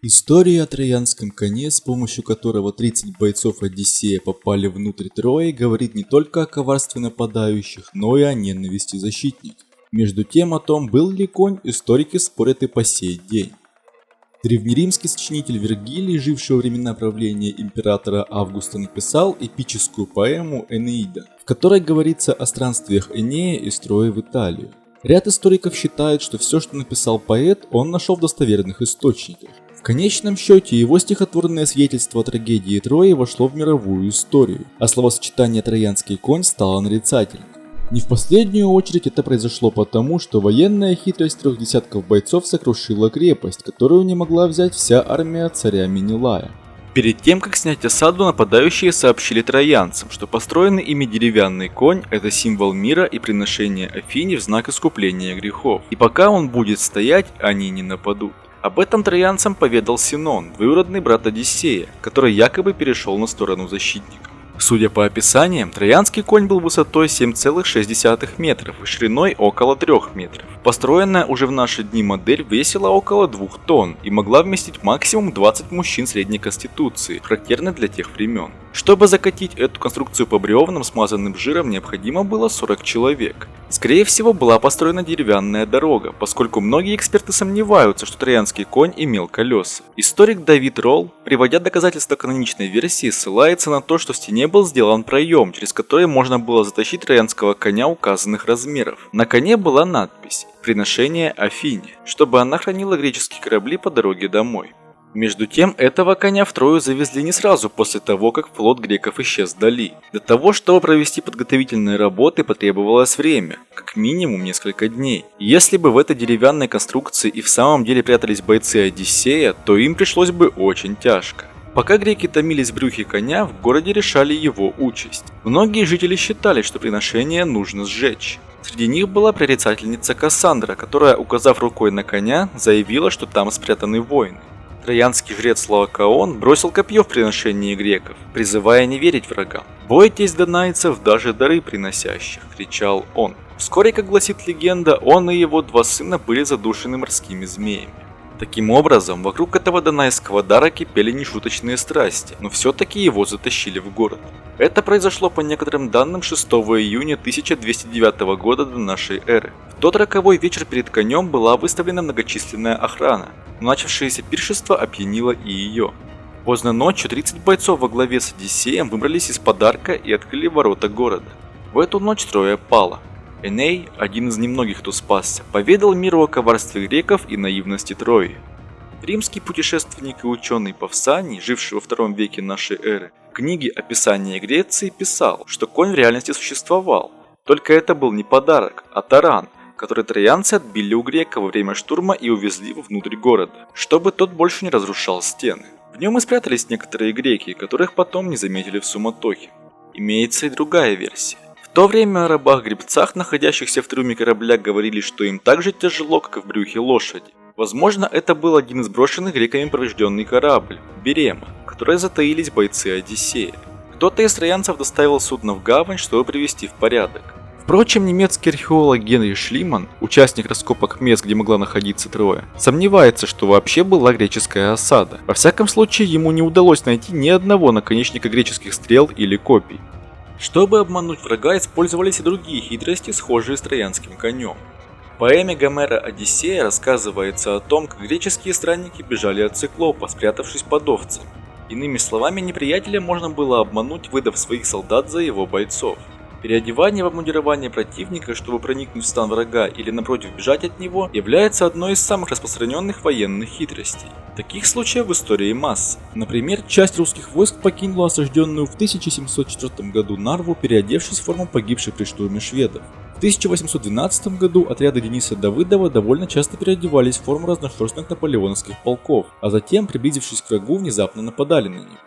История о троянском коне, с помощью которого 30 бойцов Одиссея попали внутрь Трои, говорит не только о коварстве нападающих, но и о ненависти защитников. Между тем, о том, был ли конь, историки спорят и по сей день. Древнеримский сочинитель Вергилий, живший во времена правления императора Августа, написал эпическую поэму «Энеида», в которой говорится о странствиях Энея из Трои в Италию. Ряд историков считает, что все, что написал поэт, он нашел в достоверных источниках. В конечном счете, его стихотворное свидетельство о трагедии Трои вошло в мировую историю, а словосочетание «троянский конь» стало нарицательным. Не в последнюю очередь это произошло потому, что военная хитрость 3 десятков бойцов сокрушила крепость, которую не могла взять вся армия царя Менелая. Перед тем, как снять осаду, нападающие сообщили троянцам, что построенный ими деревянный конь – это символ мира и приношения Афине в знак искупления грехов. И пока он будет стоять, они не нападут. Об этом троянцам поведал Синон, двоюродный брат Одиссея, который якобы перешел на сторону защитников. Судя по описаниям, троянский конь был высотой 7,6 метров и шириной около 3 метров. Построенная уже в наши дни модель весила около 2 тонн и могла вместить максимум 20 мужчин средней конституции, характерной для тех времен. Чтобы закатить эту конструкцию по бревнам, смазанным жиром, необходимо было 40 человек. Скорее всего, была построена деревянная дорога, поскольку многие эксперты сомневаются, что троянский конь имел колеса. Историк Давид Ролл, приводя доказательства каноничной версии, ссылается на то, что в стене был сделан проем, через который можно было затащить троянского коня указанных размеров. На коне была надпись «Приношение Афине», чтобы она хранила греческие корабли по дороге домой. Между тем, этого коня в Трою завезли не сразу после того, как флот греков исчез вдали. Для того, чтобы провести подготовительные работы, потребовалось время, как минимум несколько дней. И если бы в этой деревянной конструкции и в самом деле прятались бойцы Одиссея, то им пришлось бы очень тяжко. Пока греки томились в брюхе коня, в городе решали его участь. Многие жители считали, что приношение нужно сжечь. Среди них была прорицательница Кассандра, которая, указав рукой на коня, заявила, что там спрятаны воины. Троянский жрец Лаокоон бросил копье в приношении греков, призывая не верить врагам. «Бойтесь донайцев, даже дары приносящих!» – кричал он. Вскоре, как гласит легенда, он и его 2 сына были задушены морскими змеями. Таким образом, вокруг этого донайского дара кипели нешуточные страсти, но все-таки его затащили в город. Это произошло по некоторым данным 6 июня 1209 года до нашей эры. В тот роковой вечер перед конем была выставлена многочисленная охрана, но начавшееся пиршество опьянило и ее. Поздно ночью 30 бойцов во главе с Одиссеем выбрались из подарка и открыли ворота города. В эту ночь Троя пала. Эней, один из немногих, кто спасся, поведал миру о коварстве греков и наивности Трои. Римский путешественник и ученый Павсаний, живший во 2 веке нашей эры, в книге «Описание Греции» писал, что конь в реальности существовал, только это был не подарок, а таран, который троянцы отбили у грека во время штурма и увезли внутрь города, чтобы тот больше не разрушал стены. В нем и спрятались некоторые греки, которых потом не заметили в суматохе. Имеется и другая версия. В то время о рабах-гребцах, находящихся в трюме корабля, говорили, что им так же тяжело, как и в брюхе лошади. Возможно, это был один из брошенных греками поврежденный корабль – Берема, в которой затаились бойцы Одиссея. Кто-то из троянцев доставил судно в гавань, чтобы привести в порядок. Впрочем, немецкий археолог Генри Шлиман, участник раскопок мест, где могла находиться Троя, сомневается, что вообще была греческая осада. Во всяком случае, ему не удалось найти ни одного наконечника греческих стрел или копий. Чтобы обмануть врага, использовались и другие хитрости, схожие с троянским конем. В поэме Гомера «Одиссея» рассказывается о том, как греческие странники бежали от циклопа, спрятавшись под овцами. Иными словами, неприятеля можно было обмануть, выдав своих солдат за его бойцов. Переодевание в обмундирование противника, чтобы проникнуть в стан врага или напротив бежать от него, является одной из самых распространенных военных хитростей. Таких случаев в истории масса. Например, часть русских войск покинула осажденную в 1704 году Нарву, переодевшись в форму погибших при штурме шведов. В 1812 году отряды Дениса Давыдова довольно часто переодевались в форму разношерстных наполеоновских полков, а затем, приблизившись к врагу, внезапно нападали на них.